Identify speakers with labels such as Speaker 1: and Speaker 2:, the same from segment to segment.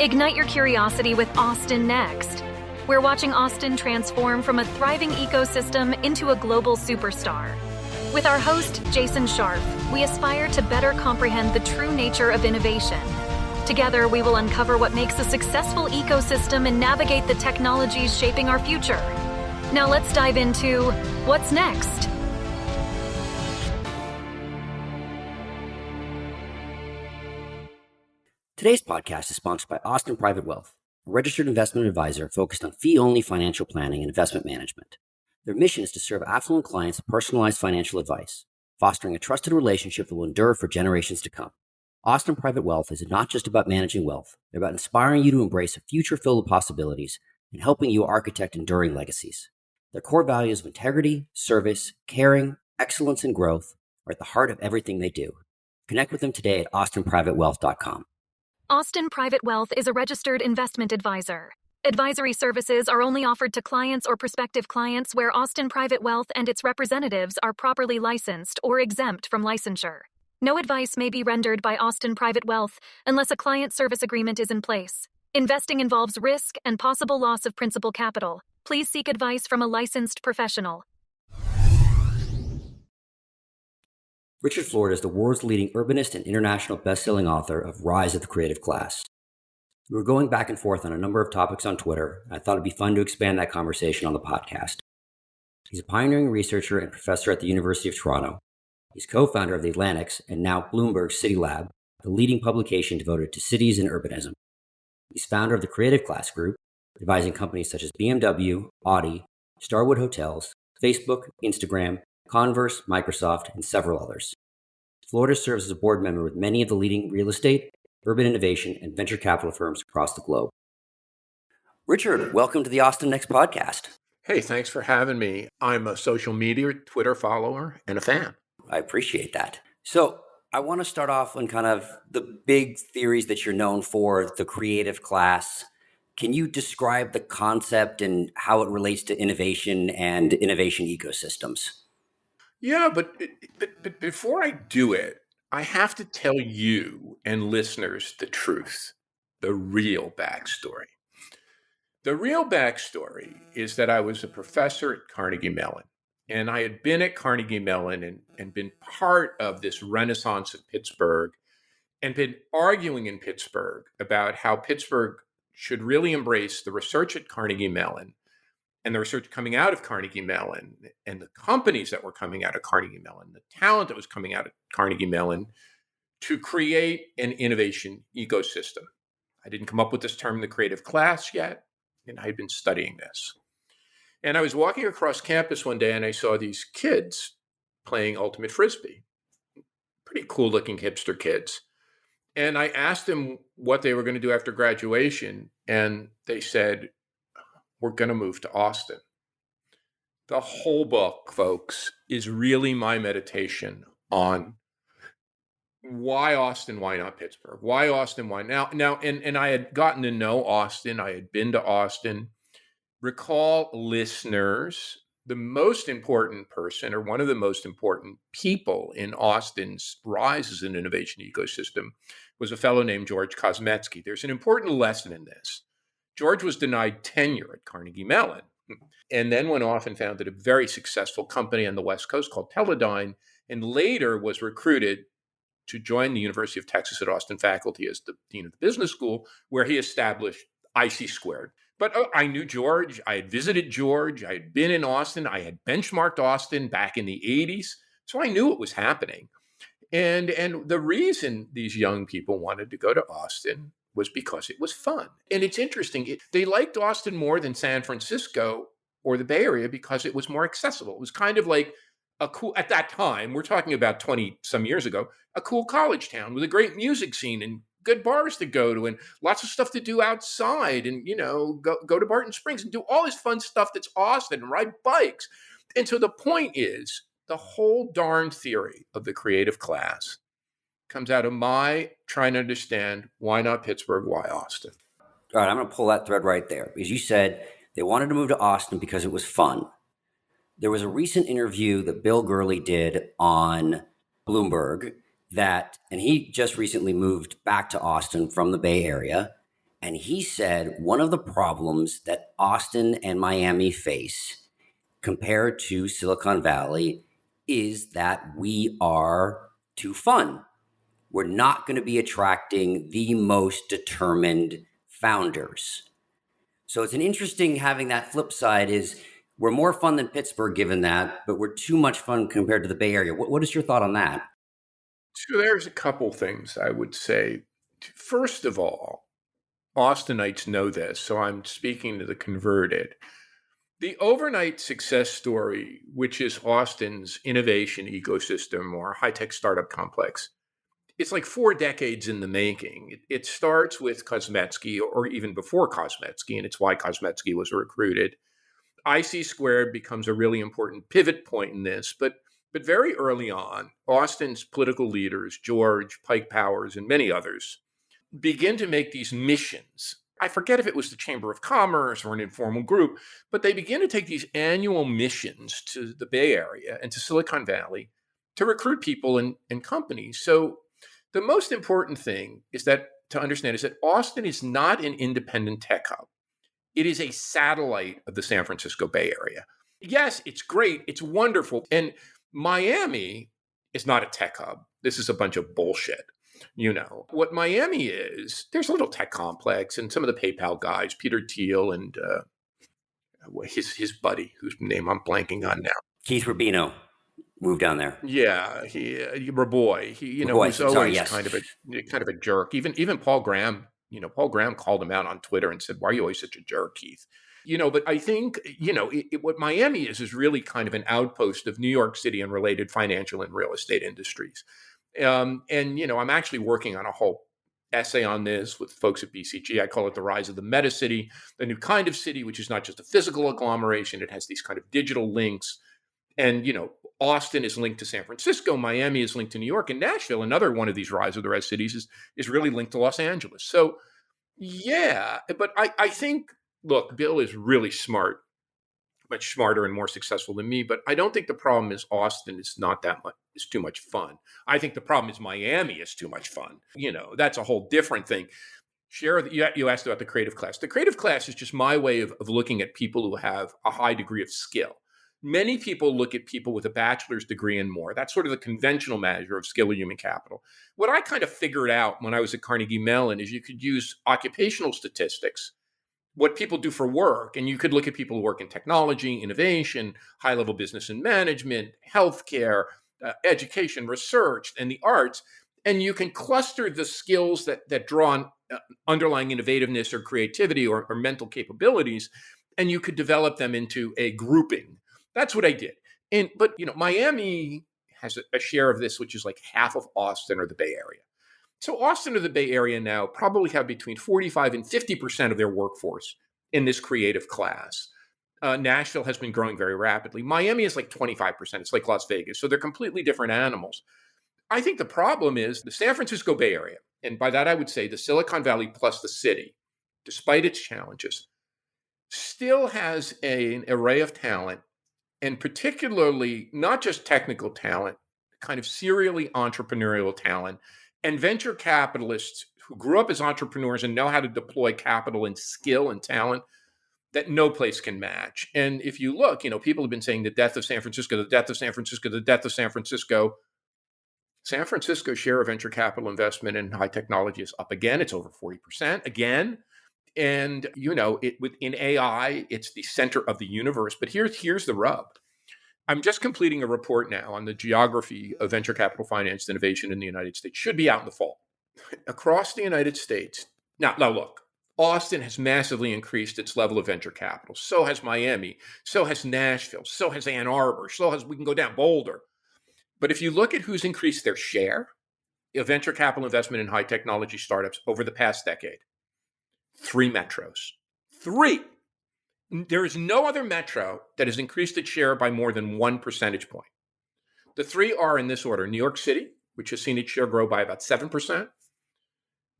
Speaker 1: Ignite your curiosity with Austin Next. We're watching Austin transform from a thriving ecosystem into a global superstar. With our host, Jason Scharf, we aspire to better comprehend the true nature of innovation. Together, we will uncover what makes a successful ecosystem and navigate the technologies shaping our future. Now let's dive into what's next.
Speaker 2: Today's podcast is sponsored by Austin Private Wealth, a registered investment advisor focused on fee-only financial planning and investment management. Their mission is to serve affluent clients with personalized financial advice, fostering a trusted relationship that will endure for generations to come. Austin Private Wealth is not just about managing wealth. They're about inspiring you to embrace a future filled with possibilities and helping you architect enduring legacies. Their core values of integrity, service, caring, excellence, and growth are at the heart of everything they do. Connect with them today at austinprivatewealth.com.
Speaker 1: Austin Private Wealth is a registered investment advisor. Advisory services are only offered to clients or prospective clients where Austin Private Wealth and its representatives are properly licensed or exempt from licensure. No advice may be rendered by Austin Private Wealth unless a client service agreement is in place. Investing involves risk and possible loss of principal capital. Please seek advice from a licensed professional.
Speaker 2: Richard Florida is the world's leading urbanist and international best-selling author of Rise of the Creative Class. We were going back and forth on a number of topics on Twitter, and I thought it'd be fun to expand that conversation on the podcast. He's a pioneering researcher and professor at the University of Toronto. He's co-founder of The Atlantic's and now Bloomberg City Lab, the leading publication devoted to cities and urbanism. He's founder of the Creative Class Group, advising companies such as BMW, Audi, Starwood Hotels, Facebook, Instagram, Converse, Microsoft, and several others. Florida serves as a board member with many of the leading real estate, urban innovation, and venture capital firms across the globe. Richard, welcome to the Austin Next podcast.
Speaker 3: Hey, thanks for having me. I'm a social media Twitter follower and a fan.
Speaker 2: I appreciate that. So I want to start off on kind of the big theories that you're known for, the creative class. Can you describe the concept and how it relates to innovation and innovation ecosystems?
Speaker 3: Yeah, but before I do it, I have to tell you and listeners the truth, the real backstory. The real backstory is that I was a professor at Carnegie Mellon, and I had been at Carnegie Mellon and been part of this renaissance of Pittsburgh and been arguing in Pittsburgh about how Pittsburgh should really embrace the research at Carnegie Mellon and the research coming out of Carnegie Mellon and the companies that were coming out of Carnegie Mellon, the talent that was coming out of Carnegie Mellon to create an innovation ecosystem. I didn't come up with this term, the creative class, yet, and I had been studying this. And I was walking across campus one day and I saw these kids playing ultimate frisbee, pretty cool looking hipster kids. And I asked them what they were going to do after graduation. And they said, we're going to move to Austin. The whole book, folks, is really my meditation on why Austin, why not Pittsburgh? Why Austin, why now? And I had gotten to know Austin. I had been to Austin. Recall, listeners, the most important person or one of the most important people in Austin's rise as an innovation ecosystem was a fellow named George Kosmetsky. There's an important lesson in this. George was denied tenure at Carnegie Mellon and then went off and founded a very successful company on the West Coast called Teledyne, and later was recruited to join the University of Texas at Austin faculty as the dean of the business school, where he established IC Squared. But I knew George. I had visited George. I had been in Austin. I had benchmarked Austin back in the 80s. So I knew what was happening. And the reason these young people wanted to go to Austin was because it was fun. And it's interesting. They liked Austin more than San Francisco or the Bay Area because it was more accessible. It was kind of like a cool, at that time, we're talking about 20 some years ago, a cool college town with a great music scene and good bars to go to and lots of stuff to do outside and, go to Barton Springs and do all this fun stuff that's Austin and ride bikes. And so the point is, the whole darn theory of the creative class comes out of my trying to understand why not Pittsburgh, why Austin.
Speaker 2: All right, I'm going to pull that thread right there because you said they wanted to move to Austin because it was fun. There was a recent interview that Bill Gurley did on Bloomberg and he just recently moved back to Austin from the Bay Area. And he said one of the problems that Austin and Miami face compared to Silicon Valley is that we are too fun. We're not going to be attracting the most determined founders. So it's an interesting having that flip side is we're more fun than Pittsburgh given that, but we're too much fun compared to the Bay Area. What is your thought on that?
Speaker 3: So there's a couple things I would say. First of all, Austinites know this, so I'm speaking to the converted. The overnight success story, which is Austin's innovation ecosystem or high-tech startup complex, it's like 4 decades in the making. It starts with Kosmetsky, or even before Kosmetsky, and it's why Kosmetsky was recruited. IC squared becomes a really important pivot point in this, but very early on, Austin's political leaders, George, Pike Powers, and many others, begin to make these missions. I forget if it was the Chamber of Commerce or an informal group, but they begin to take these annual missions to the Bay Area and to Silicon Valley to recruit people and companies. So the most important thing is that to understand is that Austin is not an independent tech hub. It is a satellite of the San Francisco Bay Area. Yes, it's great. It's wonderful. And Miami is not a tech hub. This is a bunch of bullshit. What Miami is, there's a little tech complex, and some of the PayPal guys, Peter Thiel and his buddy, whose name I'm blanking on now.
Speaker 2: Keith Rubino moved down there.
Speaker 3: Yeah, Raboy. Who's always kind of a jerk. Even Paul Graham. Paul Graham called him out on Twitter and said, "Why are you always such a jerk, Keith?" But I think what Miami is really kind of an outpost of New York City and related financial and real estate industries. I'm actually working on a whole essay on this with folks at BCG. I call it the rise of the meta city, the new kind of city, which is not just a physical agglomeration. It has these kind of digital links. And, Austin is linked to San Francisco. Miami is linked to New York, and Nashville, another one of these rise of the red cities, is really linked to Los Angeles. So, yeah, but I think, look, Bill is really smart, much smarter and more successful than me. But I don't think the problem is Austin is not that much, is too much fun. I think the problem is Miami is too much fun. That's a whole different thing. You asked about the creative class. The creative class is just my way of looking at people who have a high degree of skill. Many people look at people with a bachelor's degree and more. That's sort of the conventional measure of skill or human capital. What I kind of figured out when I was at Carnegie Mellon is you could use occupational statistics, what people do for work, and you could look at people who work in technology, innovation, high-level business and management, healthcare, education, research, and the arts, and you can cluster the skills that draw on underlying innovativeness or creativity or mental capabilities, and you could develop them into a grouping. That's what I did. But Miami has a share of this, which is like half of Austin or the Bay Area. So Austin or the Bay Area now probably have between 45 and 50% of their workforce in this creative class. Nashville has been growing very rapidly. Miami is like 25%. It's like Las Vegas. So they're completely different animals. I think the problem is the San Francisco Bay Area, and by that I would say the Silicon Valley plus the city, despite its challenges, still has an array of talent, and particularly not just technical talent, kind of serially entrepreneurial talent, and venture capitalists who grew up as entrepreneurs and know how to deploy capital and skill and talent that no place can match. And if you look, people have been saying the death of San Francisco, the death of San Francisco, the death of San Francisco. San Francisco's share of venture capital investment in high technology is up again. It's over 40% again. And, in AI, it's the center of the universe. But here's the rub. I'm just completing a report now on the geography of venture capital financed innovation in the United States. Should be out in the fall. Across the United States. Now look, Austin has massively increased its level of venture capital. So has Miami. So has Nashville. So has Ann Arbor. We can go down Boulder. But if you look at who's increased their share of venture capital investment in high technology startups over the past decade, 3 metros. 3. There is no other metro that has increased its share by more than 1 percentage point. The 3 are in this order: New York City, which has seen its share grow by about 7%,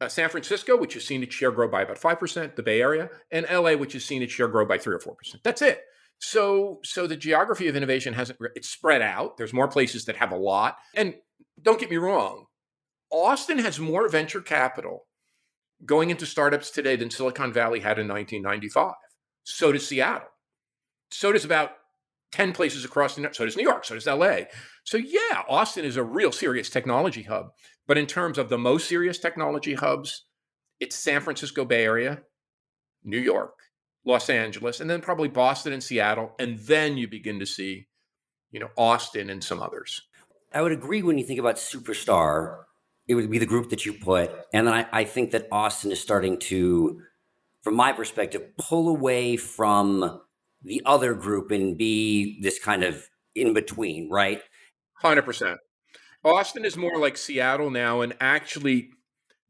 Speaker 3: San Francisco, which has seen its share grow by about 5%, the Bay Area, and LA, which has seen its share grow by 3 or 4%. That's it. So the geography of innovation it's spread out. There's more places that have a lot. And don't get me wrong, Austin has more venture capital going into startups today than Silicon Valley had in 1995. So does Seattle. So does about 10 places across the, so does New York, so does LA. So yeah, Austin is a real serious technology hub. But in terms of the most serious technology hubs, it's San Francisco Bay Area, New York, Los Angeles, and then probably Boston and Seattle. And then you begin to see, Austin and some others.
Speaker 2: I would agree when you think about superstar, it would be the group that you put. And then I think that Austin is starting to, from my perspective, pull away from the other group and be this kind of in between, right?
Speaker 3: 100%. Austin is more like Seattle now, and actually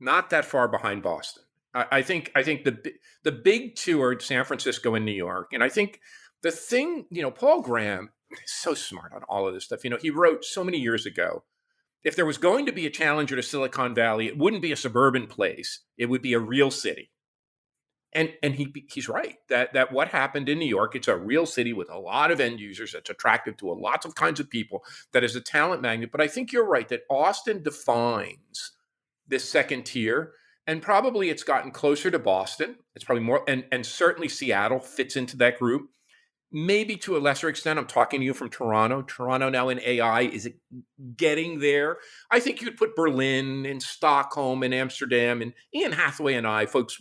Speaker 3: not that far behind Boston. I think the big two are San Francisco and New York. And I think the thing, Paul Graham is so smart on all of this stuff. He wrote so many years ago, if there was going to be a challenger to Silicon Valley, it wouldn't be a suburban place. It would be a real city. And he's right that what happened in New York, it's a real city with a lot of end users that's attractive to lots of kinds of people, that is a talent magnet. But I think you're right that Austin defines this second tier, and probably it's gotten closer to Boston. It's probably more, and certainly Seattle fits into that group. Maybe to a lesser extent, I'm talking to you from Toronto. Toronto now in AI, is it getting there? I think you'd put Berlin and Stockholm and Amsterdam, and Ian Hathaway and I, folks,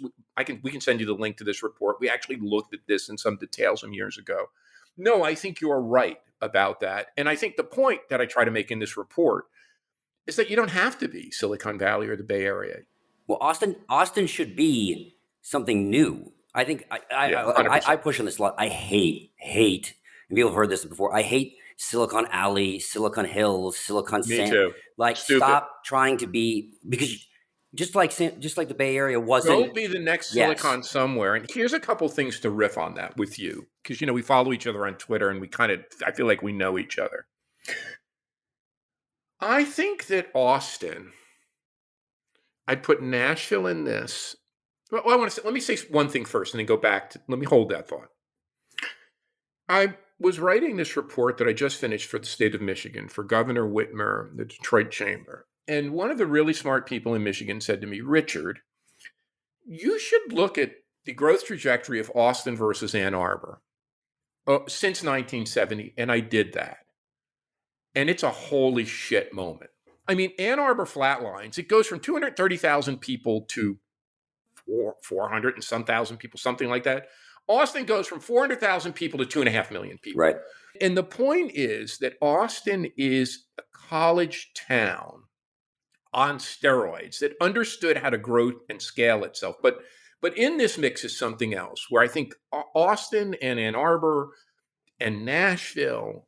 Speaker 3: we can send you the link to this report. We actually looked at this in some detail some years ago. No, I think you're right about that. And I think the point that I try to make in this report is that you don't have to be Silicon Valley or the Bay Area.
Speaker 2: Well, Austin should be something new. I think I push on this a lot. I hate, and people have heard this before. I hate Silicon Alley, Silicon Hills, Silicon
Speaker 3: Me too.
Speaker 2: Like,
Speaker 3: Stupid.
Speaker 2: Stop trying to be, because just like the Bay Area wasn't.
Speaker 3: Don't be the next Silicon somewhere. And here's a couple things to riff on that with you, because we follow each other on Twitter, and I feel like we know each other. I think that Austin, I'd put Nashville in this. Well, let me say one thing first and then go back let me hold that thought. I was writing this report that I just finished for the state of Michigan, for Governor Whitmer, the Detroit Chamber. And one of the really smart people in Michigan said to me, Richard, you should look at the growth trajectory of Austin versus Ann Arbor since 1970. And I did that. And it's a holy shit moment. I mean, Ann Arbor flatlines. It goes from 230,000 people to 400 and some thousand people, something like that. Austin goes from 400,000 people to 2.5 million people.
Speaker 2: Right.
Speaker 3: And the point is that Austin is a college town on steroids that understood how to grow and scale itself. But in this mix is something else, where I think Austin and Ann Arbor and Nashville,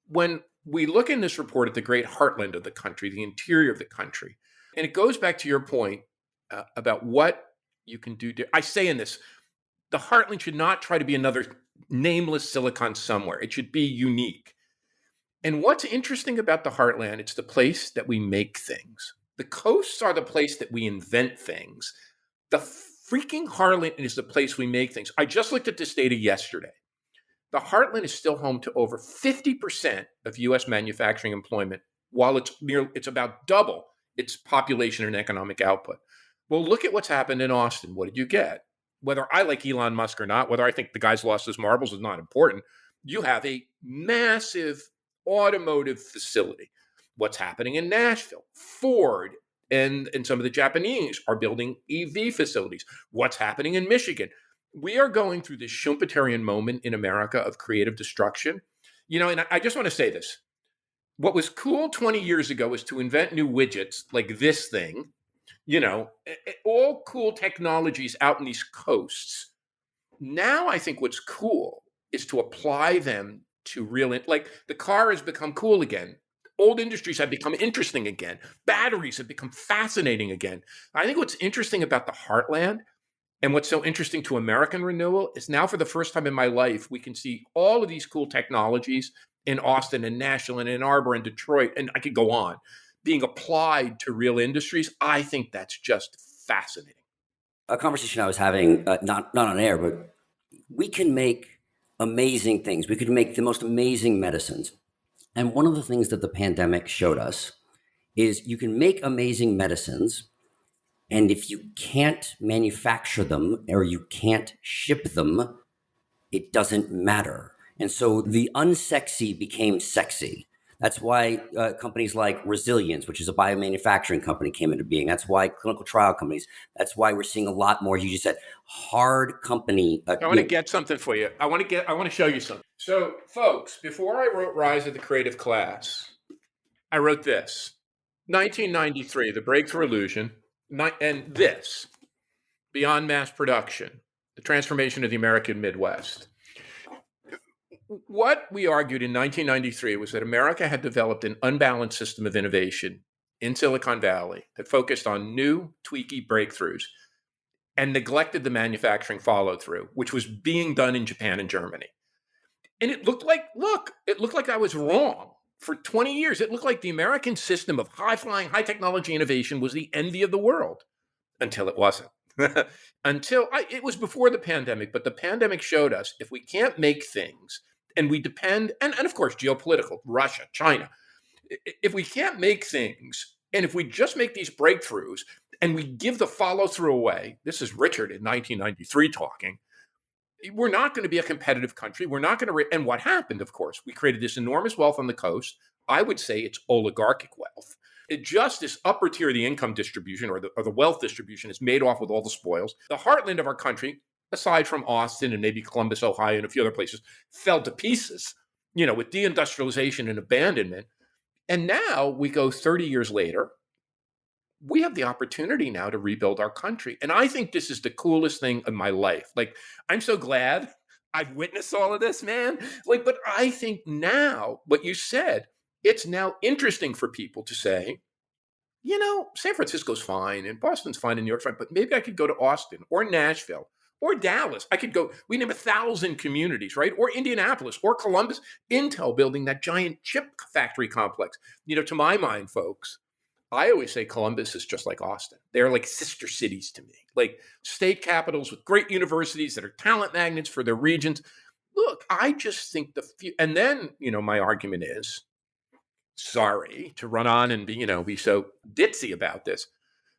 Speaker 3: when we look in this report at the great heartland of the country, the interior of the country, and it goes back to your point about what you can do. I say in this, the heartland should not try to be another nameless Silicon somewhere. It should be unique. And what's interesting about the heartland, it's the place that we make things. The coasts are the place that we invent things. The freaking heartland is the place we make things. I just looked at this data yesterday. The heartland is still home to over 50% of U.S. manufacturing employment, while it's about double its population and economic output. Well, look at what's happened in Austin. What did you get? Whether I like Elon Musk or not, whether I think the guy's lost his marbles is not important. You have a massive automotive facility. What's happening in Nashville? Ford and some of the Japanese are building EV facilities. What's happening in Michigan? We are going through this Schumpeterian moment in America of creative destruction. And I just want to say this. What was cool 20 years ago was to invent new widgets like this thing, all cool technologies out in these coasts. Now I think what's cool is to apply them to like the car has become cool again. Old industries have become interesting again. Batteries have become fascinating again. I think what's interesting about the heartland and what's so interesting to American renewal is now for the first time in my life, we can see all of these cool technologies in Austin and Nashville and Ann Arbor and Detroit, and I could go on, being applied to real industries. I think that's just fascinating.
Speaker 2: A conversation I was having, not on air, but we can make amazing things. We could make the most amazing medicines. And one of the things that the pandemic showed us is you can make amazing medicines And if you can't manufacture them or you can't ship them, it doesn't matter. And so the unsexy became sexy. That's why companies like Resilience, which is a biomanufacturing company, came into being. That's why clinical trial companies. That's why we're seeing a lot more, as you just said, hard company.
Speaker 3: I want to get something for you. I want to show you something. So, folks, before I wrote Rise of the Creative Class, I wrote this. 1993, The Breakthrough Illusion, and this, Beyond Mass Production, The Transformation of the American Midwest. What we argued in 1993 was that America had developed an unbalanced system of innovation in Silicon Valley that focused on new, tweaky breakthroughs and neglected the manufacturing follow-through, which was being done in Japan and Germany. And it looked like I was wrong. For 20 years, it looked like the American system of high-flying, high-technology innovation was the envy of the world, until it wasn't. It was before the pandemic, but the pandemic showed us if we can't make things, and we depend, and of course, geopolitical, Russia, China, if we can't make things, and if we just make these breakthroughs, and we give the follow-through away, this is Richard in 1993 talking, we're not going to be a competitive country. We're not going to, and what happened, of course, we created this enormous wealth on the coast. I would say it's oligarchic wealth. It just this upper tier of the income distribution or the wealth distribution is made off with all the spoils. The heartland of our country, aside from Austin and maybe Columbus, Ohio, and a few other places, fell to pieces, with deindustrialization and abandonment. And now we go 30 years later, we have the opportunity now to rebuild our country. And I think this is the coolest thing in my life. Like, I'm so glad I've witnessed all of this, man. But I think now, what you said, it's now interesting for people to say, San Francisco's fine and Boston's fine and New York's fine, but maybe I could go to Austin or Nashville or Dallas. I could go, we name 1,000 communities, right? Or Indianapolis or Columbus, Intel building that giant chip factory complex. To my mind, folks, I always say Columbus is just like Austin. They're like sister cities to me, like state capitals with great universities that are talent magnets for their regions. Look, I just think and then, my argument is, sorry to run on and be so ditzy about this.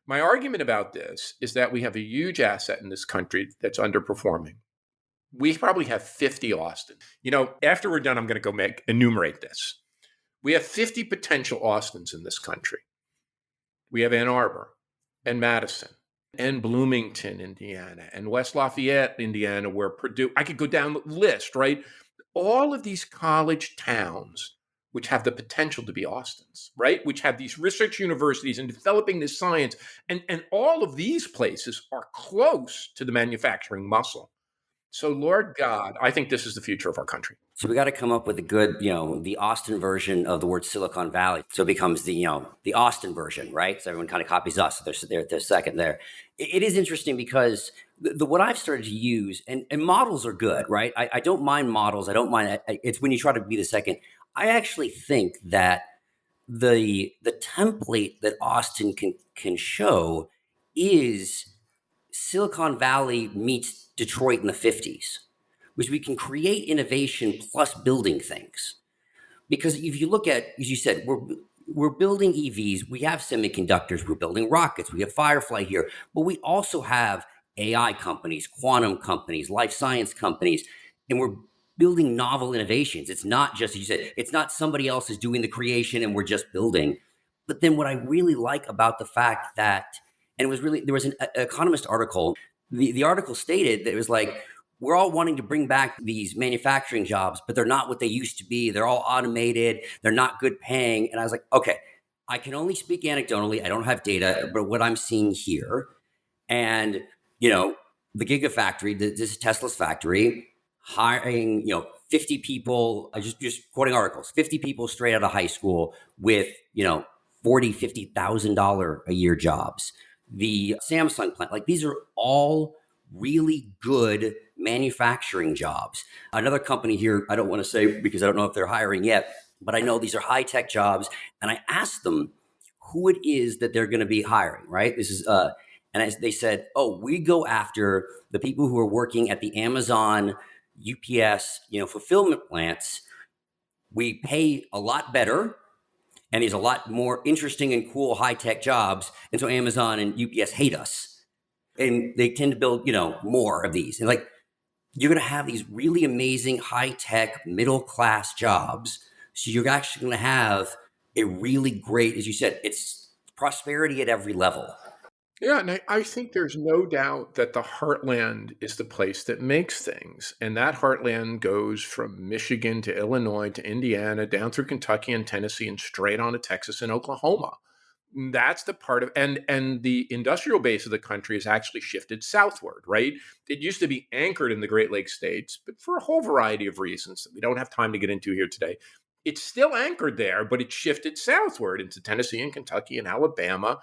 Speaker 3: My argument about this is that we have a huge asset in this country that's underperforming. We probably have 50 Austin. After we're done, I'm going to go enumerate this. We have 50 potential Austins in this country. We have Ann Arbor and Madison and Bloomington, Indiana, and West Lafayette, Indiana, where Purdue, I could go down the list, right? All of these college towns, which have the potential to be Austins, right? Which have these research universities and developing this science. And all of these places are close to the manufacturing muscle. So, Lord God, I think this is the future of our country.
Speaker 2: So we got to come up with a good, the Austin version of the word Silicon Valley. So it becomes the Austin version, right? So everyone kind of copies us. So they're second there. It is interesting because what I've started to use, and models are good, right? I don't mind models. I don't mind. It's when you try to be the second. I actually think that the template that Austin can show is Silicon Valley meets Detroit in the 50s, which we can create innovation plus building things. Because if you look at, as you said, we're building EVs, we have semiconductors, we're building rockets, we have Firefly here, but we also have AI companies, quantum companies, life science companies, and we're building novel innovations. It's not just, as you said, it's not somebody else is doing the creation and we're just building. But then what I really like about the fact that, and it was really, there was an Economist article, the article stated that it was like, we're all wanting to bring back these manufacturing jobs, but they're not what they used to be. They're all automated. They're not good paying. And I was like, okay, I can only speak anecdotally. I don't have data, but what I'm seeing here, and, the Gigafactory, this is Tesla's factory, hiring, 50 people, just quoting articles, 50 people straight out of high school with, $40,000, $50,000 a year jobs. The Samsung plant, like these are all really good manufacturing jobs. Another company here, I don't want to say because I don't know if they're hiring yet, but I know these are high-tech jobs. And I asked them who it is that they're going to be hiring, right? This is, they said, we go after the people who are working at the Amazon, UPS, fulfillment plants. We pay a lot better. and these a lot more interesting and cool high-tech jobs. And so Amazon and UPS hate us, and they tend to build, more of these. And like, you're going to have these really amazing high-tech middle-class jobs. So you're actually going to have a really great, as you said, it's prosperity at every level.
Speaker 3: Yeah, and I think there's no doubt that the heartland is the place that makes things. And that heartland goes from Michigan to Illinois to Indiana, down through Kentucky and Tennessee, and straight on to Texas and Oklahoma. That's the part of, and the industrial base of the country has actually shifted southward, right? It used to be anchored in the Great Lakes states, but for a whole variety of reasons that we don't have time to get into here today. It's still anchored there, but it shifted southward into Tennessee and Kentucky and Alabama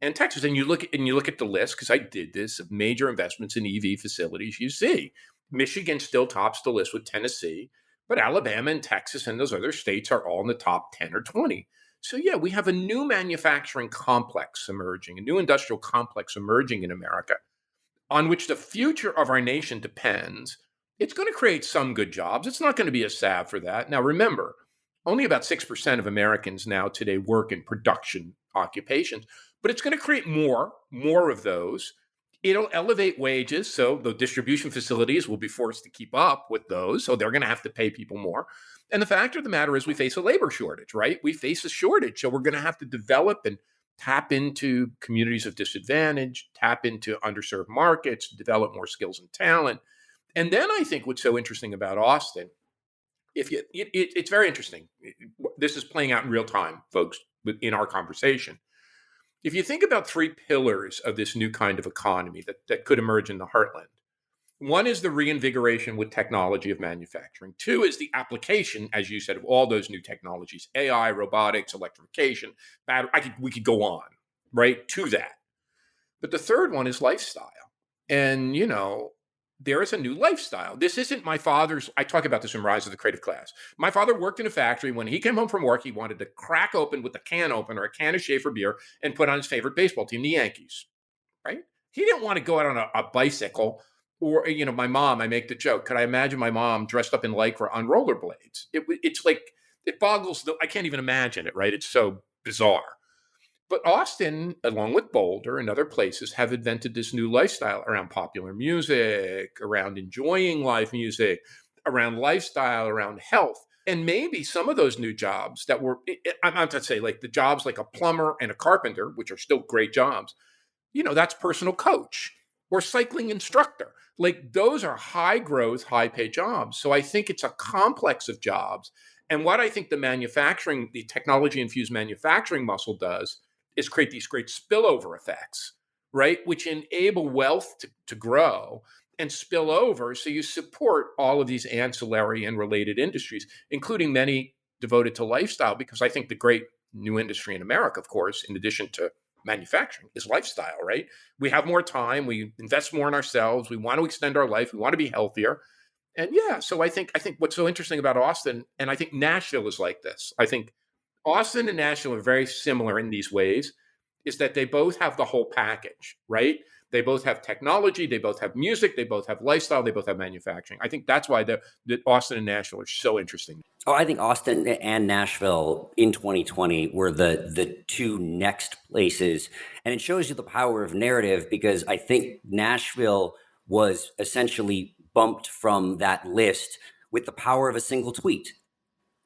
Speaker 3: and Texas. And you look at the list, because I did this, of major investments in EV facilities. You see Michigan still tops the list with Tennessee, but Alabama and Texas and those other states are all in the top 10 or 20. So yeah, we have a new manufacturing complex emerging, a new industrial complex emerging in America, on which the future of our nation depends. It's going to create some good jobs. It's not going to be a salve for that. Now remember, only about 6% of Americans now today work in production occupations, but it's going to create more of those. It'll elevate wages, so the distribution facilities will be forced to keep up with those, so they're going to have to pay people more. And the fact of the matter is we face a labor shortage, right? We face a shortage, so we're going to have to develop and tap into communities of disadvantage, tap into underserved markets, develop more skills and talent. And then I think what's so interesting about Austin, it's very interesting. This is playing out in real time, folks, in our conversation. If you think about three pillars of this new kind of economy that could emerge in the heartland, one is the reinvigoration with technology of manufacturing. Two is the application, as you said, of all those new technologies, AI, robotics, electrification, battery. We could go on, right, to that. But the third one is lifestyle. And, there is a new lifestyle. This isn't my father's. I talk about this in Rise of the Creative Class. My father worked in a factory. When he came home from work, he wanted to crack open with a can opener, a can of Schaefer beer, and put on his favorite baseball team, the Yankees, right? He didn't want to go out on a bicycle. Or, my mom, I make the joke. Could I imagine my mom dressed up in Lycra on rollerblades? It's like, it boggles, I can't even imagine it, right? It's so bizarre. But Austin, along with Boulder and other places, have invented this new lifestyle around popular music, around enjoying live music, around lifestyle, around health. And maybe some of those new jobs that were, I'm not to say like the jobs like a plumber and a carpenter, which are still great jobs, that's personal coach or cycling instructor. Like those are high growth, high pay jobs. So I think it's a complex of jobs. And what I think the technology infused manufacturing muscle does is create these great spillover effects, right? Which enable wealth to grow and spill over. So you support all of these ancillary and related industries, including many devoted to lifestyle, because I think the great new industry in America, of course, in addition to manufacturing, is lifestyle, right? We have more time. We invest more in ourselves. We want to extend our life. We want to be healthier. And yeah, so I think what's so interesting about Austin, and I think Nashville is like this. I think Austin and Nashville are very similar in these ways, is that they both have the whole package, right? They both have technology, they both have music, they both have lifestyle, they both have manufacturing. I think that's why the Austin and Nashville are so interesting.
Speaker 2: Oh, I think Austin and Nashville in 2020 were the two next places. And it shows you the power of narrative, because I think Nashville was essentially bumped from that list with the power of a single tweet.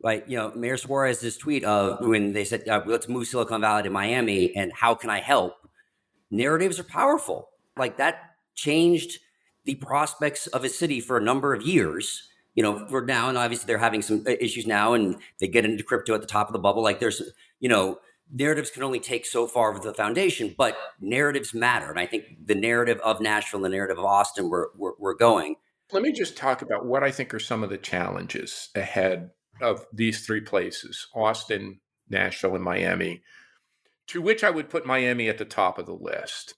Speaker 2: Like, Mayor Suarez's tweet of when they said, let's move Silicon Valley to Miami and how can I help? Narratives are powerful. Like that changed the prospects of a city for a number of years, for now. And obviously they're having some issues now and they get into crypto at the top of the bubble. Like there's, narratives can only take so far with the foundation, but narratives matter. And I think the narrative of Nashville, the narrative of Austin, we're going.
Speaker 3: Let me just talk about what I think are some of the challenges ahead of these three places, Austin, Nashville, and Miami, to which I would put Miami at the top of the list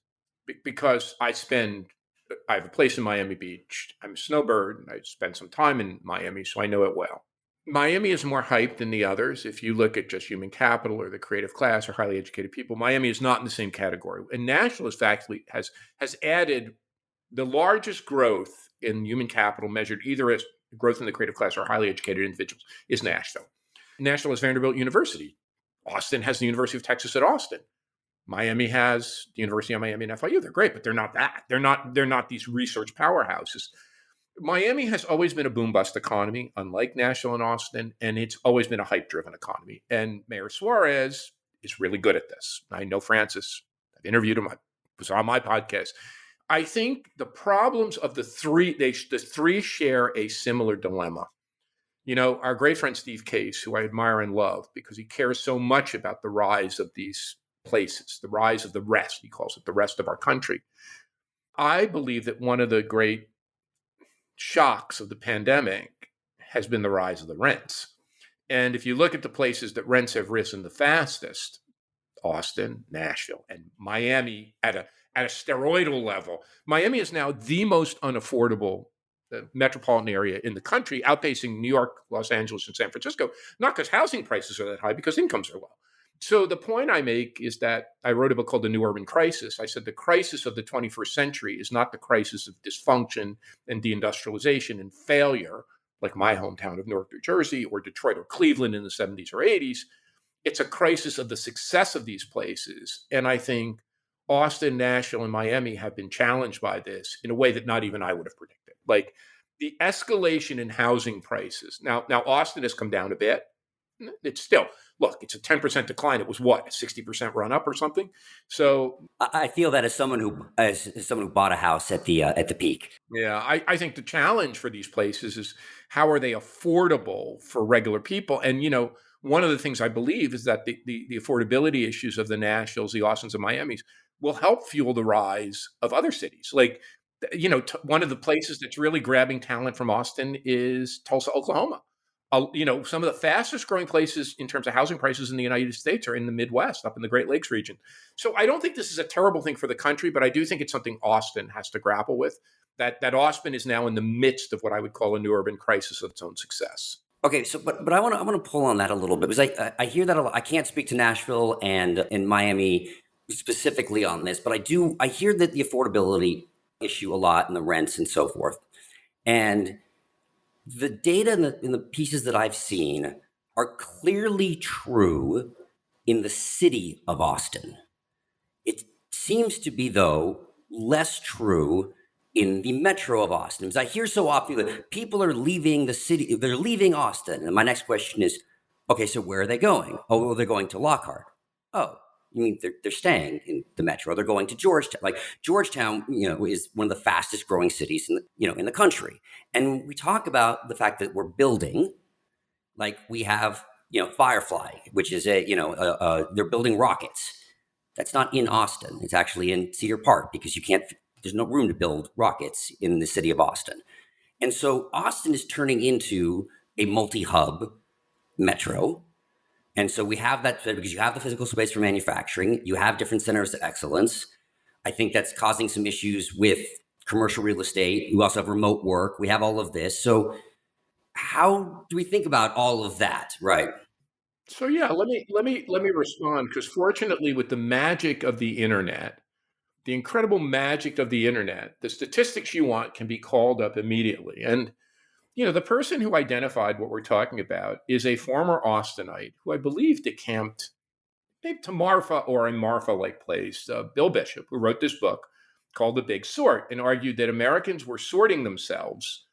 Speaker 3: because I have a place in Miami Beach. I'm a snowbird, and I spent some time in Miami, so I know it well. Miami is more hyped than the others. If you look at just human capital or the creative class or highly educated people, Miami is not in the same category. And Nashville has added the largest growth in human capital measured either as growth in the creative class or highly educated individuals is Nashville. Nashville is Vanderbilt University, Austin has the University of Texas at Austin. Miami has the University of Miami and FIU. They're great, but they're not that. They're not these research powerhouses. Miami has always been a boom-bust economy, unlike Nashville and Austin, and it's always been a hype-driven economy. And Mayor Suarez is really good at this. I know Francis. I've interviewed him. I was on my podcast. I think the problems of the three share a similar dilemma. You know, our great friend Steve Case, who I admire and love because he cares so much about the rise of these places, the rise of the rest, he calls it the rest of our country. I believe that one of the great shocks of the pandemic has been the rise of the rents. And if you look at the places that rents have risen the fastest, Austin, Nashville, and Miami at a steroidal level, Miami is now the most unaffordable metropolitan area in the country, outpacing New York, Los Angeles, and San Francisco, not because housing prices are that high, because incomes are low. So the point I make is that I wrote a book called The New Urban Crisis. I said the crisis of the 21st century is not the crisis of dysfunction and deindustrialization and failure, like my hometown of Newark, New Jersey, or Detroit or Cleveland in the 70s or 80s. It's a crisis of the success of these places. And I think Austin, Nashville, and Miami have been challenged by this in a way that not even I would have predicted. Like the escalation in housing prices. Now Austin has come down a bit. It's still, look, it's a 10% decline. It was what, a 60% run up or something? So
Speaker 2: I feel that as someone who bought a house at the peak.
Speaker 3: Yeah, I think the challenge for these places is how are they affordable for regular people? And, you know, one of the things I believe is that the affordability issues of the Nashvilles, the Austins, and Miamis will help fuel the rise of other cities. Like, you know, one of the places that's really grabbing talent from Austin is Tulsa, Oklahoma. You know, some of the fastest growing places in terms of housing prices in the United States are in the Midwest, up in the Great Lakes region. So I don't think this is a terrible thing for the country, but I do think it's something Austin has to grapple with. That Austin is now in the midst of what I would call a new urban crisis of its own success.
Speaker 2: Okay, so but I want to pull on that a little bit because I hear that a lot. I can't speak to Nashville and Miami specifically on this, but I hear that the affordability issue a lot and the rents and so forth. And the data in the pieces that I've seen are clearly true in the city of Austin. It seems to be, though, less true in the metro of Austin. Because I hear so often that people are leaving the city, they're leaving Austin. And my next question is, okay, so where are they going? Oh, well, they're going to Lockhart. Oh, you mean they're staying in the metro? They're going to Georgetown. Like Georgetown, you know, is one of the fastest growing cities in the country. And we talk about the fact that we're building, like we have, you know, Firefly, which is they're building rockets. That's not in Austin. It's actually in Cedar Park because there's no room to build rockets in the city of Austin. And so Austin is turning into a multi-hub metro. And so we have that because you have the physical space for manufacturing, you have different centers of excellence. I think that's causing some issues with commercial real estate. You also have remote work. We have all of this. So how do we think about all of that, right?
Speaker 3: So yeah, let me respond because fortunately, with the magic of the internet, the incredible magic of the internet, the statistics you want can be called up immediately. And you know, the person who identified what we're talking about is a former Austinite who I believe decamped maybe to Marfa or a Marfa-like place, Bill Bishop, who wrote this book called The Big Sort and argued that Americans were sorting themselves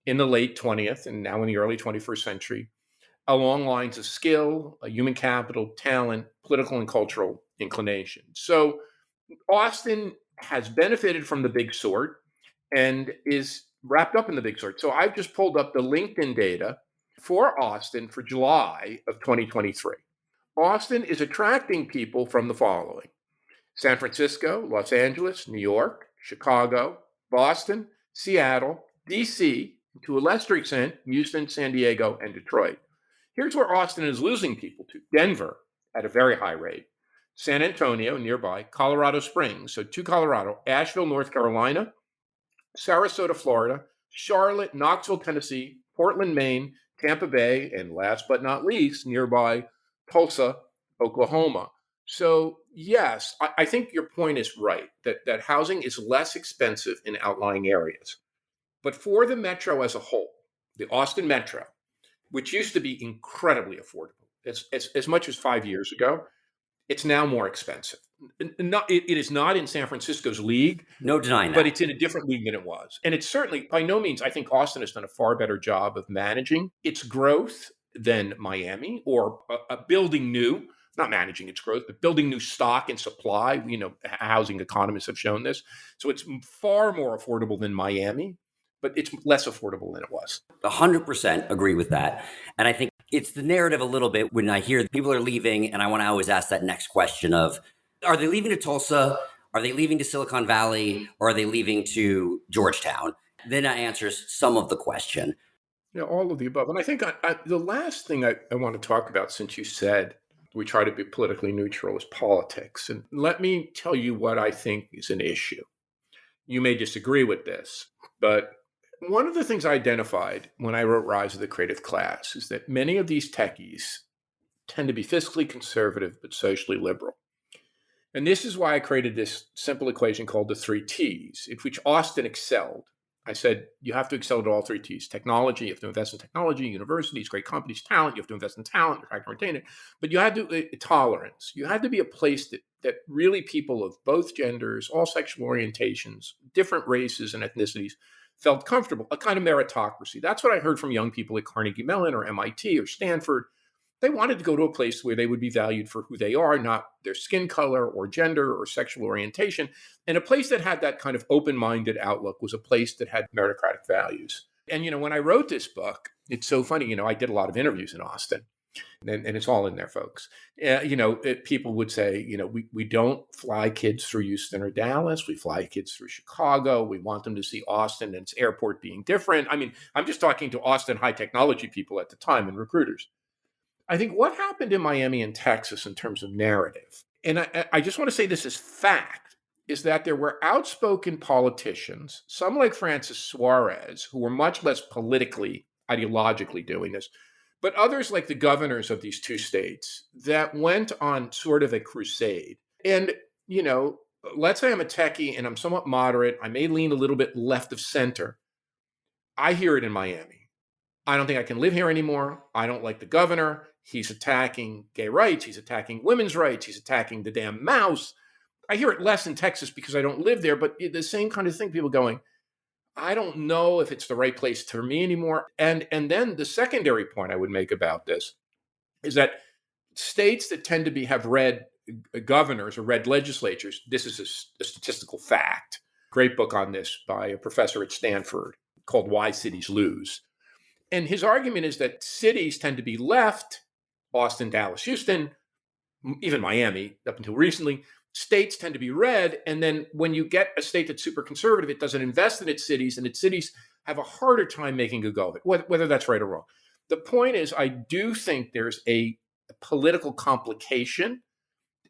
Speaker 3: in the late 20th and now in the early 21st century along lines of skill, human capital, talent, political and cultural inclination. So Austin has benefited from the Big Sort and is wrapped up in the Big Sort. So I've just pulled up the LinkedIn data for Austin for July of 2023. Austin is attracting people from the following: San Francisco, Los Angeles, New York, Chicago, Boston, Seattle, DC, to a lesser extent, Houston, San Diego, and Detroit. Here's where Austin is losing people to: Denver at a very high rate, San Antonio nearby, Colorado Springs, so to Colorado, Asheville, North Carolina, Sarasota, Florida, Charlotte, Knoxville, Tennessee, Portland, Maine, Tampa Bay, and last but not least, nearby Tulsa, Oklahoma. So yes, I think your point is right, that housing is less expensive in outlying areas. But for the metro as a whole, the Austin metro, which used to be incredibly affordable, as much as 5 years ago. It's now more expensive. It is not in San Francisco's league,
Speaker 2: No denying
Speaker 3: but
Speaker 2: that.
Speaker 3: it's in a different league than it was. And it's certainly, by no means, I think Austin has done a far better job of managing its growth than Miami, or building new, not managing its growth, but building new stock and supply. Housing economists have shown this. So it's far more affordable than Miami, but it's less affordable than it was.
Speaker 2: 100% agree with that. And I think it's the narrative a little bit when I hear people are leaving, and I want to always ask that next question of, are they leaving to Tulsa? Are they leaving to Silicon Valley? Or are they leaving to Georgetown? Then that answers some of the question.
Speaker 3: Yeah, all of the above. And I think the last thing I want to talk about, since you said we try to be politically neutral, is politics. And let me tell you what I think is an issue. You may disagree with this, but one of the things I identified when I wrote Rise of the Creative Class is that many of these techies tend to be fiscally conservative but socially liberal. And this is why I created this simple equation called the 3 T's, in which Austin excelled. I said, you have to excel at all 3 T's. Technology, you have to invest in technology, universities, great companies, talent, you have to invest in talent, attract and retain it. But you had to, tolerance. You had to be a place that really people of both genders, all sexual orientations, different races and ethnicities felt comfortable, a kind of meritocracy. That's what I heard from young people at Carnegie Mellon or MIT or Stanford. They wanted to go to a place where they would be valued for who they are, not their skin color or gender or sexual orientation. And a place that had that kind of open-minded outlook was a place that had meritocratic values. And, when I wrote this book, it's so funny, I did a lot of interviews in Austin, and it's all in there, folks. People would say, we don't fly kids through Houston or Dallas. We fly kids through Chicago. We want them to see Austin and its airport being different. I mean, I'm just talking to Austin high technology people at the time and recruiters. I think what happened in Miami and Texas in terms of narrative, and I just want to say this as fact, is that there were outspoken politicians, some like Francis Suarez, who were much less politically, ideologically doing this, but others like the governors of these 2 states that went on sort of a crusade. And, let's say I'm a techie and I'm somewhat moderate. I may lean a little bit left of center. I hear it in Miami. I don't think I can live here anymore. I don't like the governor. He's attacking gay rights. He's attacking women's rights. He's attacking the damn mouse. I hear it less in Texas because I don't live there, but the same kind of thing, people going, I don't know if it's the right place for me anymore. And then the secondary point I would make about this is that states that tend to have red governors or red legislatures, this is a statistical fact. Great book on this by a professor at Stanford called Why Cities Lose. And his argument is that cities tend to be left, Austin, Dallas, Houston, even Miami up until recently. States tend to be red. And then when you get a state that's super conservative, it doesn't invest in its cities, and its cities have a harder time making a go of it, whether that's right or wrong. The point is, I do think there's a political complication,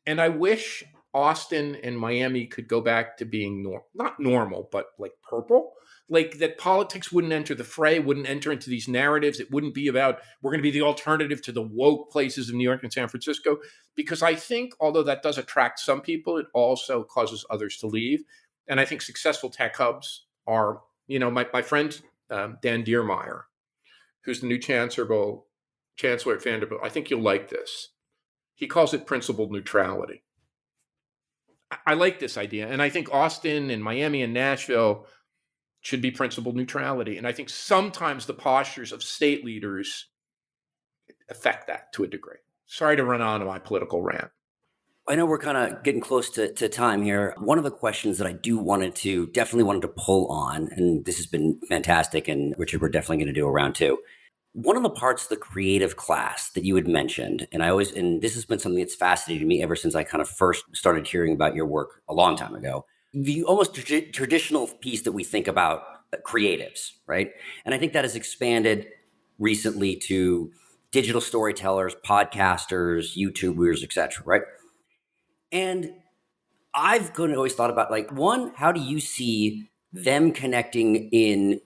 Speaker 3: and I wish Austin and Miami could go back to being not normal, but like purple. Like that politics wouldn't enter the fray, wouldn't enter into these narratives. It wouldn't be about, we're going to be the alternative to the woke places of New York and San Francisco. Because I think, although that does attract some people, it also causes others to leave. And I think successful tech hubs are, my friend Dan Diermeyer, who's the new chancellor at Vanderbilt, I think you'll like this. He calls it principled neutrality. I like this idea. And I think Austin and Miami and Nashville should be principled neutrality. And I think sometimes the postures of state leaders affect that to a degree. Sorry to run on my political rant.
Speaker 2: I know we're kind of getting close to time here. One of the questions that I definitely wanted to pull on, and this has been fantastic, and Richard, we're definitely going to do a round 2. One of the parts of the creative class that you had mentioned, and this has been something that's fascinated me ever since I kind of first started hearing about your work a long time ago, the almost traditional piece that we think about creatives, right? And I think that has expanded recently to digital storytellers, podcasters, YouTubers, etc., right? And I've always thought about, like, one, how do you see them connecting in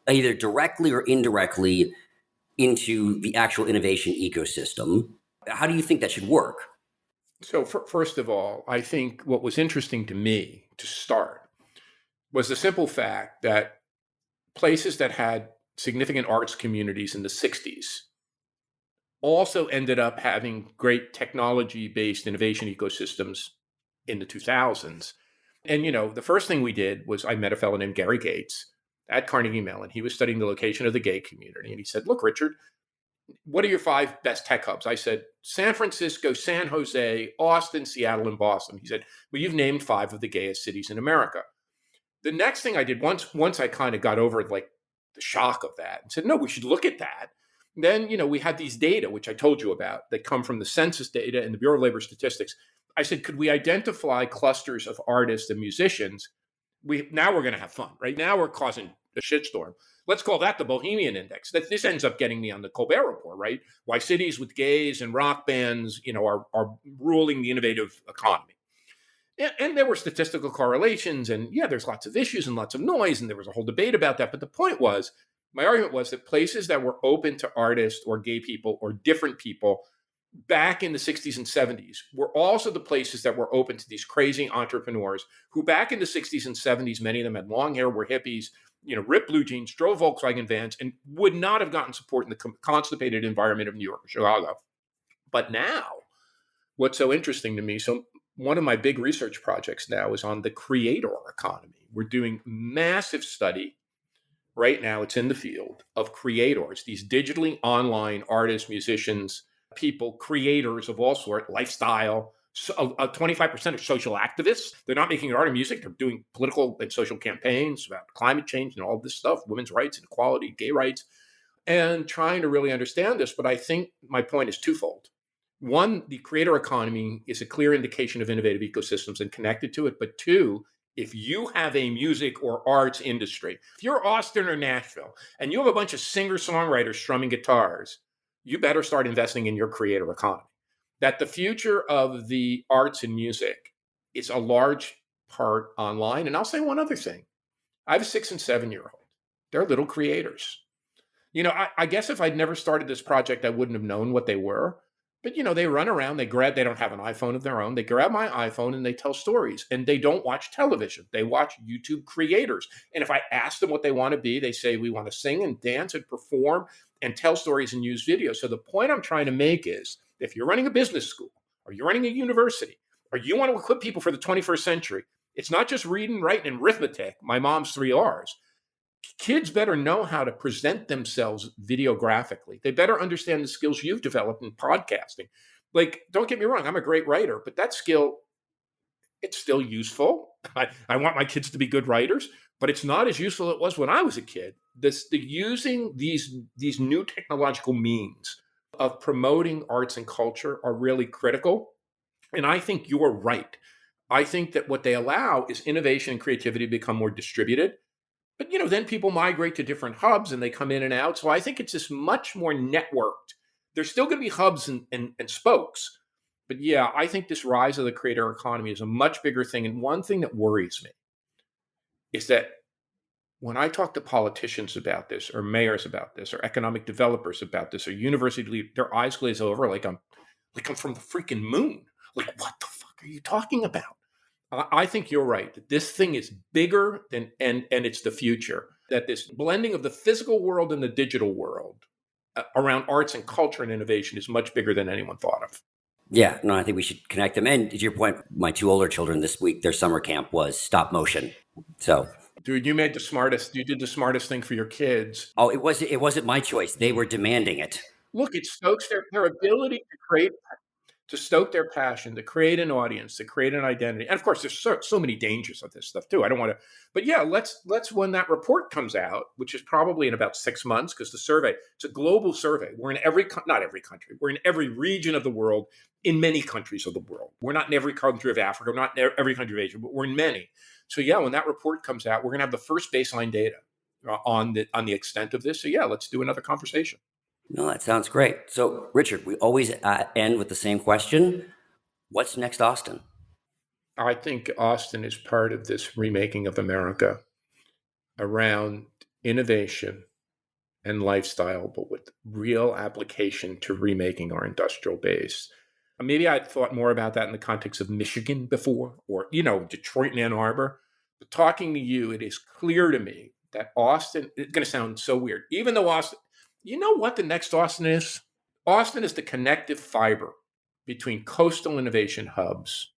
Speaker 2: either directly or indirectly into the actual innovation ecosystem? How do you think that should work?
Speaker 3: So first of all, I think what was interesting to me to start was the simple fact that places that had significant arts communities in the 60s also ended up having great technology-based innovation ecosystems in the 2000s. And, the first thing we did was I met a fellow named Gary Gates at Carnegie Mellon. He was studying the location of the gay community. And he said, look, Richard, what are your 5 best tech hubs? I said, San Francisco, San Jose, Austin, Seattle, and Boston. He said, well, you've named 5 of the gayest cities in America. The next thing I did, once I kind of got over like the shock of that and said, no, we should look at that. Then, we had these data, which I told you about, that come from the census data and the Bureau of Labor Statistics. I said, could we identify clusters of artists and musicians? Now we're going to have fun, right? Now we're causing a shitstorm. Let's call that the Bohemian Index. This ends up getting me on the Colbert Report, right? Why cities with gays and rock bands, are ruling the innovative economy. And there were statistical correlations, and there's lots of issues and lots of noise, and there was a whole debate about that. But the point was, my argument was that places that were open to artists or gay people or different people back in the 60s and 70s were also the places that were open to these crazy entrepreneurs who back in the 60s and 70s, many of them had long hair, were hippies, ripped blue jeans, drove Volkswagen vans, and would not have gotten support in the constipated environment of New York or Chicago. But now, what's so interesting to me, one of my big research projects now is on the creator economy. We're doing massive study right now, it's in the field, of creators, these digitally online artists, musicians, people, creators of all sorts, lifestyle. 25% are social activists. They're not making art and music. They're doing political and social campaigns about climate change and all of this stuff, women's rights, inequality, gay rights, and trying to really understand this. But I think my point is twofold. One, the creator economy is a clear indication of innovative ecosystems and connected to it. But 2, if you have a music or arts industry, if you're Austin or Nashville, and you have a bunch of singer-songwriters strumming guitars, you better start investing in your creator economy. That the future of the arts and music is a large part online. And I'll say one other thing. I have a 6 and 7-year-old. They're little creators. I guess if I'd never started this project, I wouldn't have known what they were. But, they run around, they don't have an iPhone of their own. They grab my iPhone and they tell stories, and they don't watch television. They watch YouTube creators. And if I ask them what they want to be, they say, we want to sing and dance and perform and tell stories and use video. So the point I'm trying to make is, if you're running a business school or you're running a university or you want to equip people for the 21st century, it's not just reading, writing, and arithmetic, my mom's 3 R's. Kids better know how to present themselves videographically. They better understand the skills you've developed in podcasting. Like, don't get me wrong, I'm a great writer, but that skill, it's still useful. I want my kids to be good writers, but it's not as useful as it was when I was a kid. Using these new technological means of promoting arts and culture are really critical. And I think you're right. I think that what they allow is innovation and creativity to become more distributed. But, then people migrate to different hubs and they come in and out. So I think it's just much more networked. There's still going to be hubs and spokes. But I think this rise of the creator economy is a much bigger thing. And one thing that worries me is that when I talk to politicians about this, or mayors about this, or economic developers about this, or university leaders, their eyes glaze over like I'm from the freaking moon. Like, what the fuck are you talking about? I think you're right, that this thing is bigger than, and it's the future, that this blending of the physical world and the digital world around arts and culture and innovation is much bigger than anyone thought of.
Speaker 2: Yeah, no, I think we should connect them. And to your point, my 2 older children this week, their summer camp was stop motion. So,
Speaker 3: dude, you did the smartest thing for your kids.
Speaker 2: Oh, it wasn't my choice. They were demanding it.
Speaker 3: Look, it stokes their ability to create, to stoke their passion, to create an audience, to create an identity. And of course, there's so many dangers of this stuff too. I don't want to, but let's when that report comes out, which is probably in about 6 months, because the survey, it's a global survey. We're in not every country. We're in every region of the world, in many countries of the world. We're not in every country of Africa, we're not in every country of Asia, but we're in many. So when that report comes out, we're going to have the first baseline data on the extent of this. So let's do another conversation.
Speaker 2: No, that sounds great. So, Richard, we always end with the same question. What's next, Austin?
Speaker 3: I think Austin is part of this remaking of America around innovation and lifestyle, but with real application to remaking our industrial base. Maybe I'd thought more about that in the context of Michigan before, or, Detroit and Ann Arbor. But talking to you, it is clear to me that Austin, it's going to sound so weird, even though Austin, you know what the next Austin is? Austin is the connective fiber between coastal innovation hubs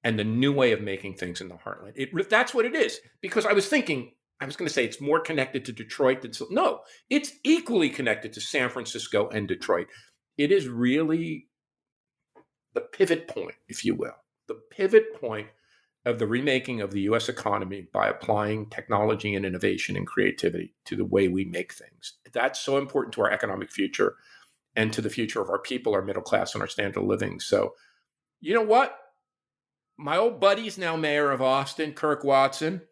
Speaker 3: and the new way of making things in the heartland. That's what it is. Because I was going to say it's more connected to Detroit than, no, it's equally connected to San Francisco and Detroit. It is really the pivot point, if you will, the pivot point of the remaking of the U.S. economy by applying technology and innovation and creativity to the way we make things. That's so important to our economic future and to the future of our people, our middle class, and our standard of living. So, you know what? My old buddy's now mayor of Austin, Kirk Watson.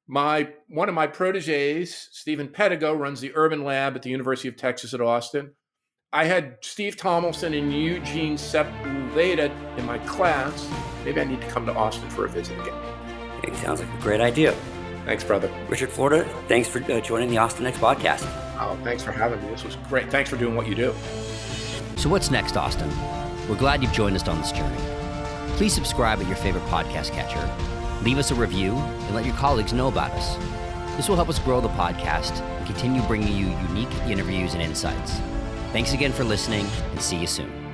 Speaker 3: One of my proteges, Stephen Pedigo, runs the Urban Lab at the University of Texas at Austin. I had Steve Tomlinson and Eugene Sepulveda in my class. Maybe I need to come to Austin for a visit again.
Speaker 2: It sounds like a great idea.
Speaker 3: Thanks, brother.
Speaker 2: Richard Florida, thanks for joining the Austin Next podcast.
Speaker 3: Oh, thanks for having me. This was great. Thanks for doing what you do.
Speaker 4: So what's next, Austin? We're glad you've joined us on this journey. Please subscribe at your favorite podcast catcher, leave us a review, and let your colleagues know about us. This will help us grow the podcast and continue bringing you unique interviews and insights. Thanks again for listening, and see you soon.